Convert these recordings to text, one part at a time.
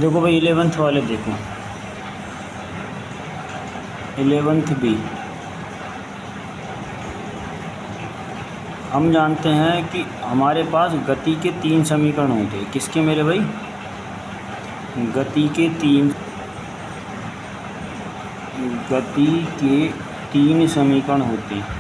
देखो भाई 11th वाले देखो, 11th बी। हम जानते हैं कि हमारे पास गति के 3 समीकरण होते हैं। किसके मेरे भाई? गति के 3 समीकरण होते हैं।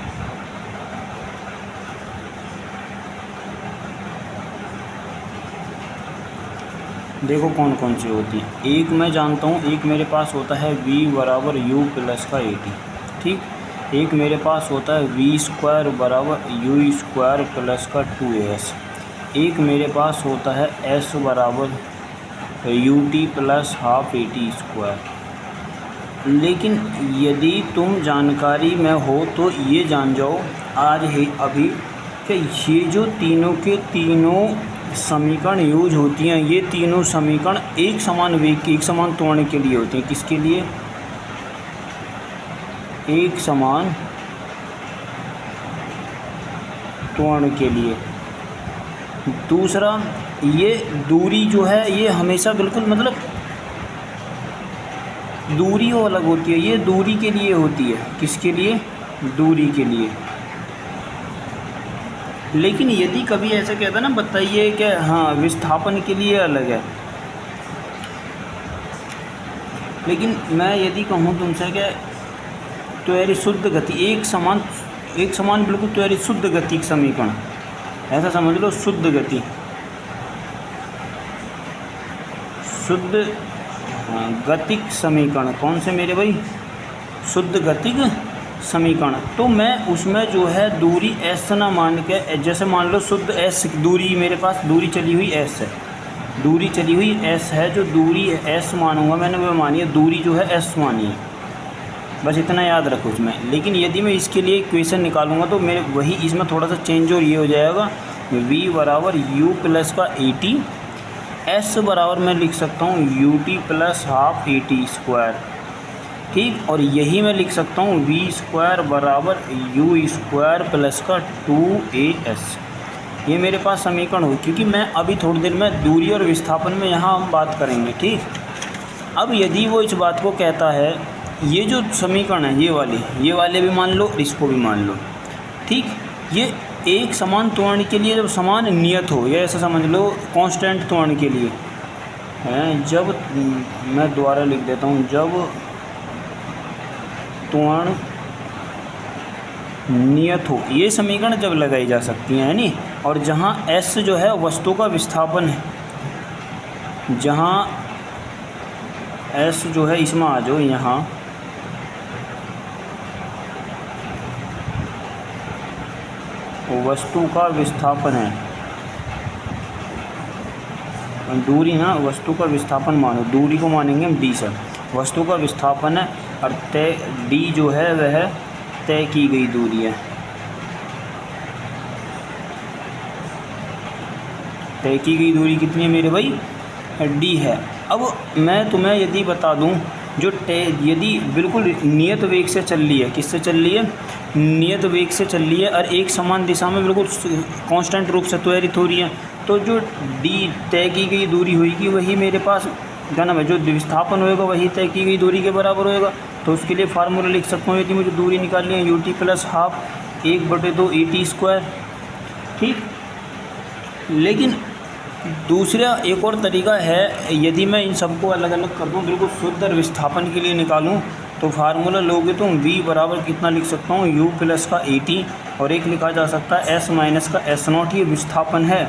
देखो कौन कौन से होती हैं। एक मैं जानता हूँ, एक मेरे पास होता है v बराबर u प्लस का at, ठीक। एक मेरे पास होता है v स्क्वायर बराबर u स्क्वायर प्लस का 2as। एक मेरे पास होता है s बराबर ut plus half at square. लेकिन यदि तुम जानकारी में हो तो ये जान जाओ आज ही अभी कि ये जो तीनों के तीनों समीकरण यूज होती हैं, ये तीनों समीकरण एक समान वेग एक समान त्वरण के लिए होते हैं। किसके लिए? एक समान त्वरण के लिए। दूसरा, ये दूरी जो है ये हमेशा बिल्कुल मतलब दूरी वो अलग होती है, ये दूरी के लिए होती है। किसके लिए? दूरी के लिए। लेकिन यदि कभी ऐसा कहता है ना, बताइए कि हाँ विस्थापन के लिए अलग है। लेकिन मैं यदि कहूँ तुमसे कि त्वरित शुद्ध गति एक समान बिल्कुल त्वरित शुद्ध गति का समीकरण, ऐसा समझ लो शुद्ध गति, शुद्ध गतिक समीकरण। कौन से मेरे भाई? शुद्ध गतिक समीकरण। तो मैं उसमें जो है दूरी s ना मान के, जैसे मान लो शुद्ध s दूरी मेरे पास दूरी चली हुई s है, दूरी चली हुई s है, जो दूरी s मानूंगा मैंने वो मानी है, दूरी जो है s मानी है, बस इतना याद रखो उसमें। लेकिन यदि मैं इसके लिए इक्वेशन निकालूंगा तो मेरे वही इसमें थोड़ा सा चेंज और ये हो जाएगा, v बराबर u प्लस का at, s बराबर मैं लिख सकता हूँ ut plus half at square, ठीक। और यही मैं लिख सकता हूँ v स्क्वायर बराबर u स्क्वायर प्लस का 2as। ये मेरे पास समीकरण हो, क्योंकि मैं अभी थोड़ी देर में दूरी और विस्थापन में यहाँ हम बात करेंगे, ठीक। अब यदि वो इस बात को कहता है, ये जो समीकरण है ये वाले भी मान लो, इसको भी मान लो, ठीक। ये एक समान त्वरण के लिए जब समान नियत हो, या ऐसा समझ लो कांस्टेंट त्वरण के लिए है, जब मैं दोबारा लिख देता हूँ, जब त्वरण नियत हो, ये समीकरण जब लगाई जा सकती हैं, है नी। और जहाँ s जो है वस्तु का विस्थापन है, जहाँ s जो है, इसमें आ जाओ यहाँ, वस्तु का विस्थापन है, दूरी ना, वस्तु का विस्थापन मानो, दूरी को मानेंगे हम d से, वस्तु का विस्थापन है, और तय d जो है वह तय की गई दूरी है, तय की गई दूरी कितनी है मेरे भाई? d है। अब मैं तुम्हें यदि बता दूं, जो यदि बिल्कुल नियत वेग से चल रही है, किससे चल रही है? नियत वेग से चल रही है, और एक समान दिशा में बिल्कुल कांस्टेंट रूप से त्वरित हो रही है, तो जो d तय की गई दूरी होगी वही मेरे पास क्या नाम है, जो विस्थापन होएगा वही तय की गई दूरी के बराबर होएगा। तो उसके लिए फार्मूला लिख सकता हूँ, यदि मुझे दूरी निकालनी है ut plus half 1/2 at square, ठीक। लेकिन दूसरा एक और तरीका है, यदि मैं इन सबको अलग अलग कर दूँ, बिल्कुल शुद्ध और विस्थापन के लिए निकालूँ, तो फार्मूला लोगे तो v बराबर कितना लिख सकता हूँ, u प्लस का at, और एक लिखा जा सकता है s माइनस का s0। ये विस्थापन है,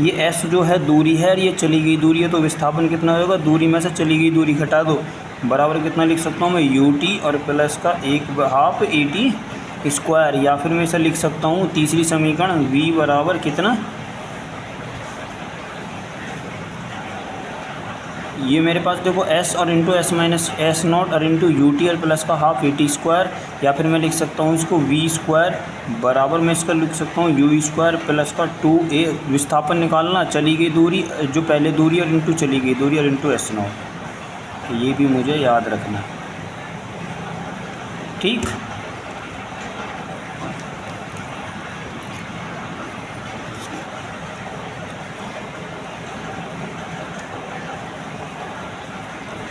ये s जो है दूरी है, और ये चली गई दूरी है, तो विस्थापन कितना होगा? दूरी में से चली गई दूरी घटा दो, बराबर कितना लिख सकता हूँ मैं, ut और प्लस का 1/2 at स्क्वायर। या फिर मैं इसे लिख सकता हूँ तीसरी समीकरण, v बराबर कितना, ये मेरे पास देखो s और इंटू s माइनस s0 और इंटू ut और प्लस का हाफ at स्क्वायर। या फिर मैं लिख सकता हूँ इसको v स्क्वायर बराबर मैं इसका लिख सकता हूँ u स्क्वायर प्लस का 2a। विस्थापन निकालना, चली गई दूरी जो पहले दूरी और इंटू चली गई दूरी और इंटू s0, ये भी मुझे याद रखना, ठीक।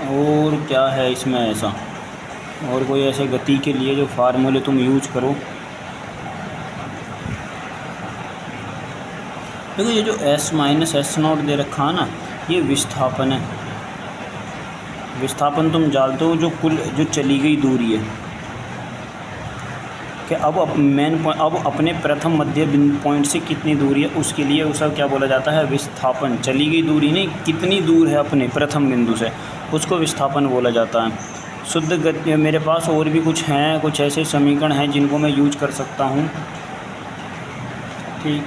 और क्या है इसमें ऐसा, और कोई ऐसे गति के लिए जो फार्मूले तुम यूज करो। देखो ये जो s minus S not they रखा है ना, ये विस्थापन है। विस्थापन तुम जानते हो जो कुल जो चली गई दूरी है कि अब मेन पॉइंट, अब अपने प्रथम मध्य बिंदु पॉइंट से कितनी दूरी है, उसके लिए उसका क्या बोला जाता है, विस्थापन। चली गई दूरी नहीं, कितनी दूर है अपने प्रथम बिंदु से, उसको विस्थापन बोला जाता है। शुद्ध गति मेरे पास और भी कुछ हैं, कुछ ऐसे समीकरण हैं जिनको मैं यूज कर सकता हूँ। ठीक,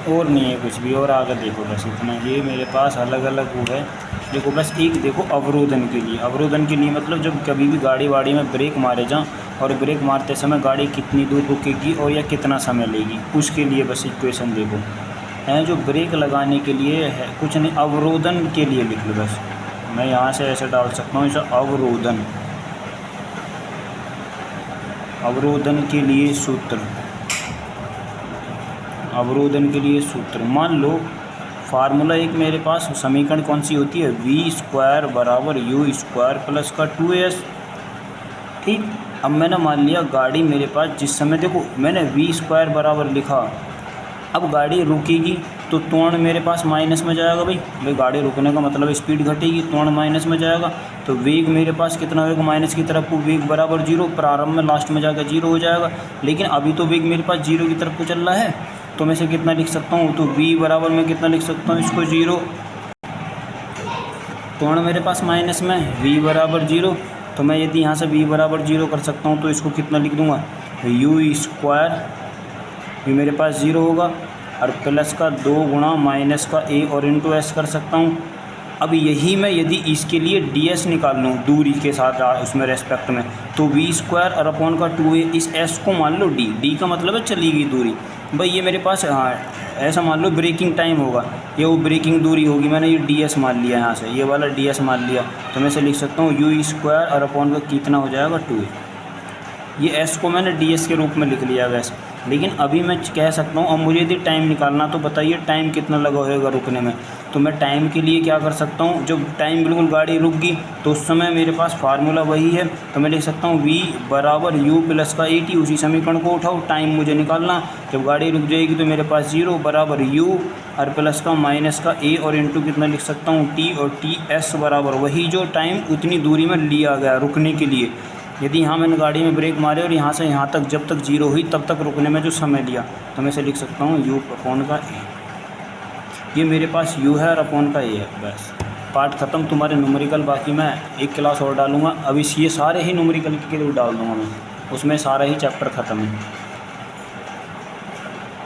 और नहीं है कुछ भी, और आगे देखो बस इतना, ये मेरे पास अलग अलग वो है। देखो बस एक देखो अवरोधन के लिए, अवरोधन के लिए मतलब जब कभी भी गाड़ी वाड़ी में ब्रेक मारे जाऊँ और ब्रेक मारते समय गाड़ी कितनी दूर रुकेगी और या कितना समय लेगी, उसके लिए बस इक्वेशन देखो है। जो ब्रेक लगाने के लिए है कुछ नहीं, अवरोधन के लिए लिख लो बस। मैं यहाँ से ऐसे डाल सकता हूँ इसे अवरोधन, अवरोधन के लिए सूत्र, अवरोधन के लिए सूत्र मान लो फार्मूला एक मेरे पास समीकरण कौन सी होती है, v स्क्वायर बराबर u स्क्वायर प्लस का 2s। ठीक, अब मैंने मान लिया गाड़ी मेरे पास जिस समय, देखो मैंने v स्क्वायर बराबर लिखा, अब गाड़ी रुकेगी तो त्वरण मेरे पास माइनस में जाएगा। भाई गाड़ी रुकने का मतलब स्पीड घटेगी, त्वरण माइनस में जाएगा, तो वेग मेरे पास कितना होगा, माइनस की तरफ को वेग बराबर 0, प्रारंभ में लास्ट में जाकर 0 हो जाएगा। लेकिन अभी तो वेग मेरे पास 0 की तरफ को चल रहा है, तो मैं इसे कितना लिख सकता हूँ, तो v बराबर मैं कितना लिख सकता हूँ इसको 0, त्वरण मेरे पास माइनस में, v बराबर 0, तो मैं यदि यहाँ से v बराबर 0 कर सकता हूँ तो इसको कितना लिख दूँगा, u स्क्वायर, ये मेरे पास 0 होगा और प्लस का 2 गुणा माइनस का a और इंटू एस कर सकता हूँ। अब यही मैं यदि इसके लिए ds निकाल लूँ दूरी के साथ उसमें रेस्पेक्ट में, तो v स्क्वायर और अपॉन का 2a, इस s को मान लो d का मतलब है चली गई दूरी। भाई ये मेरे पास ऐसा मान लो ब्रेकिंग टाइम होगा, ये वो ब्रेकिंग दूरी होगी, मैंने ये ds मान लिया, यहाँ से ये वाला ds मान लिया, तो मैं इसे लिख सकता हूँ u स्क्वायर और अपॉन का कितना हो जाएगा 2a। ये s को मैंने ds के रूप में लिख लिया वैसे। लेकिन अभी मैं कह सकता हूँ, अब मुझे यदि टाइम निकालना तो बताइए टाइम कितना लगा होगा रुकने में, तो मैं टाइम के लिए क्या कर सकता हूँ, जब टाइम बिल्कुल गाड़ी रुक गई तो उस समय मेरे पास फार्मूला वही है, तो मैं लिख सकता हूँ v बराबर u प्लस का 80। उसी समीकरण को उठाओ, टाइम मुझे निकालना, जब गाड़ी रुक जाएगी तो मेरे पास 0 बराबर u और प्लस का माइनस का a और इंटू कितना लिख सकता हूँ t, और टी एस बराबर वही जो टाइम उतनी दूरी में लिया गया रुकने के लिए। यदि यहाँ मैंने गाड़ी में ब्रेक मारे और यहाँ से यहाँ तक जब तक 0 हुई तब तक रुकने में जो समय लिया, तो मैं इसे लिख सकता हूँ u अपॉन का a। ये मेरे पास u है और अपॉन का a है। बस पार्ट ख़त्म, तुम्हारे न्यूमेरिकल बाकी मैं एक क्लास और डालूँगा। अभी ये सारे ही न्यूमेरिकल के लिए डाल दूँगा मैं, उसमें सारा ही चैप्टर ख़त्म है।